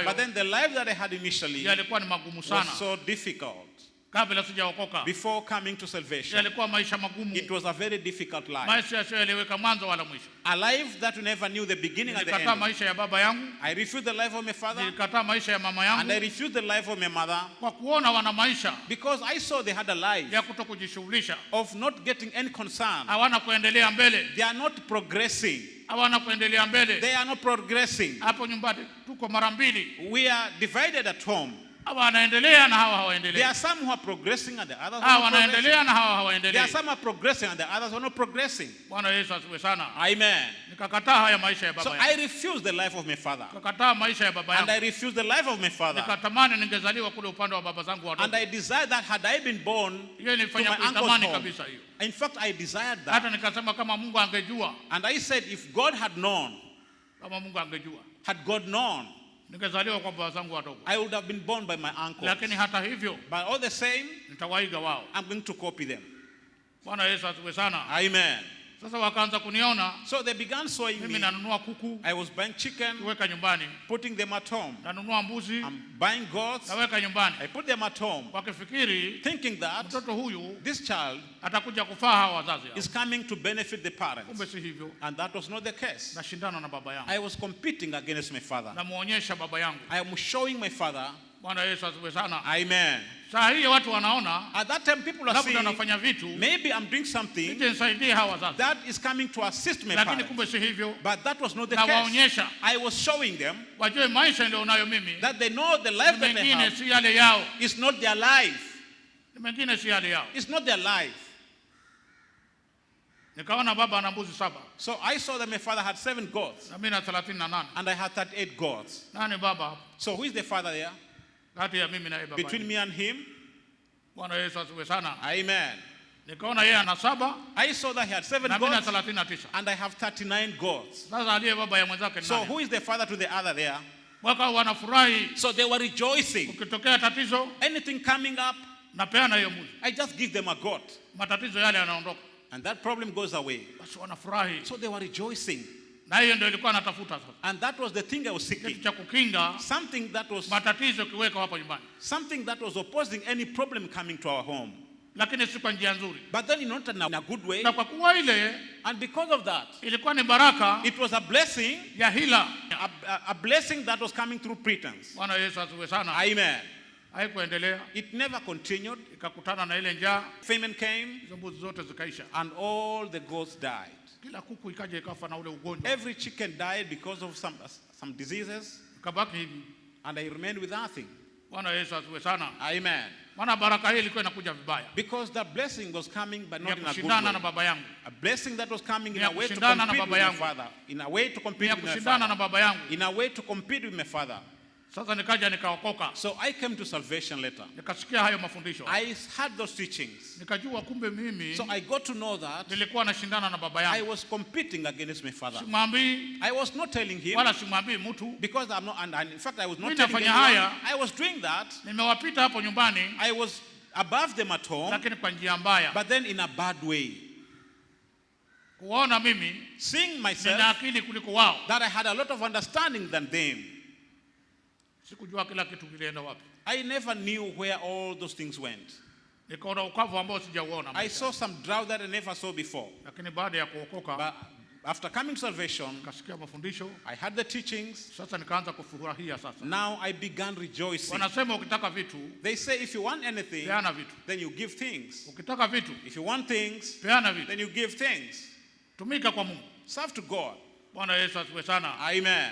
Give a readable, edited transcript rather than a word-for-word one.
nayo, but then the life that I had initially yalikuwa ni magumu sana. was so difficult. Kabla sijaokoka, Before coming to salvation, yalikuwa maisha magumu. it was a very difficult life. Maisha yasiyoeleweka mwanzo wala mwisho. A life that you never knew the beginning and the end. Nilikataa maisha ya baba yangu. I refused the life of my father. Nilikataa maisha ya mama yangu. And I refused the life of my mother. Kwa kuona wana maisha, because I saw they had a life ya kutokujishughulisha, of not getting any concern. Hawana kuendelea mbele. They are not progressing. Hawana kuendelea mbele. They are not progressing. Hapo nyumbani tuko mara mbili. We are divided at home. Hawa wanaendelea na hawa hawaendelei. There are some who are progressing and the others are not progressing. Na hawa hawaendelei. There are some who are progressing and the others are not progressing. Bwana Yesu asifiwe sana. Amen. Nikakataa haya maisha ya baba yangu. yangu. So I refused the life of my father. Nikakataa maisha ya baba yangu. And I refused the life of my father. Nikatamani ningezaliwa kule upande wa baba zangu wadogo. And I desired that had I been born to my uncle's kabisa hiyo. In fact, I desired that. Hata nikasema kama Mungu angejua. And I said, if God had known, kama Mungu angejua, had God known, ningezaliwa kwa baba zangu wadogo. I would have been born by my uncle. Lakini hata hivyo, but all the same, nitawaiga wao. I'm going to copy them. Bwana Yesu asifiwe sana. Amen. Sasa wakaanza kuniona. So they began sewing me. Mimi nanunua kuku. I was buying chicken. Kuweka nyumbani. Putting them at home. Nanunua mbuzi. I'm buying goats. Naweka nyumbani. I put them at home. Wakifikiri, thinking that mtoto huyu, this child, atakuja kufaa hawa wazazi. Is coming to benefit the parents. Kumbe si hivyo. And that was not the case. Nashindana na baba yangu. I was competing against my father. Namuonyesha baba yangu. I am showing my father. Bwana Yesu asifiwe sana. Amen. Saa hii watu wanaona, at that time people are saying, nafanya vitu, maybe I'm doing something that is coming to assist my parents. Kumbe si hivyo. But that was not the case. I was showing them wajue maisha ndio unayo mimi, that they know the life that they have si yale yao. Is not their life. Mengine si yale yao. It's not their life. Nikaona baba ana mbuzi 7. So I saw that my father had 7 goats. Na mimi na 38. And I had 38 goats. Nani baba? So who is the father there? Between me and him. Bwana Yesu asifiwe sana. Amen. Nikaona yeye ana 7. I saw that he had 7 goats. And I have 39 goats. Sasa aliye baba ya mwenzake ni nani? So who is the father to the other there? Waka wanafurahi. So they were rejoicing. Ukitokea tatizo, anything coming up, napeana hiyo mbuzi. I just give them a goat. Matatizo yale yanaondoka. And that problem goes away. Basi wanafurahi. So they were rejoicing. Na hiyo ndio ilikuwa natafuta sasa. And that was the thing I was seeking. Kitu cha kukinga something that was matatizo kiweka hapo nyumbani. Something that was opposing any problem coming to our home. Lakini si kwa njia nzuri. But then not in a good way. Na kwa kuwa ile, and because of that, ilikuwa ni baraka. It was a blessing. Ya hila. A blessing that was coming through pretense. Bwana Yesu asifiwe sana. Amen. Haikuendelea. It never continued. Ikakutana na ile njaa. Famine came. Mbuzi zote zikaisha. And all the goats died. Kila kuku ikaja ikafa na ule ugonjwa. Every chicken died because of some diseases. Kabaki hivi. And I remained with nothing. Bwana Yesu asifiwe sana. Amen. Maana baraka hii ilikuwa inakuja vibaya. Because the blessing was coming but not in a good way. Na baba yangu. A blessing that was coming in a way to compete with my father. In a way to compete with my father. Na baba yangu. In a way to compete with my father. Sasa nikaja nikaokoka. So I came to salvation later. Nikasikia hayo mafundisho. I had those teachings. Nikajua kumbe mimi. So I got to know that nilikuwa nashindana na baba yangu. I was competing against my father. Simwambii. I was not telling him. Wala simwambii mtu. Because I'm not, and in fact I was not telling him. I was doing that. Nimewapita hapo nyumbani. I was above them at home. Lakini kwa njia mbaya. But then in a bad way. Kuona mimi. Seeing myself. Nina akili kuliko wao. That I had a lot of understanding than them. Sikujua kila kitu kilienda wapi. I never knew where all those things went. Nikaona ukavu ambao sijauona. I saw some drought that I never saw before. Lakini baada ya kuokoka, but after coming to salvation, nikasikia mafundisho. I had the teachings. Sasa nikaanza kufurahia sasa. Now I began rejoicing. Wanasema ukitaka vitu, they say if you want anything, peana vitu. Then you give things. Ukitaka vitu, if you want things, peana vitu. Then you give things. Tumika kwa Mungu. Serve to God. Bwana Yesu asifiwe sana. Amen.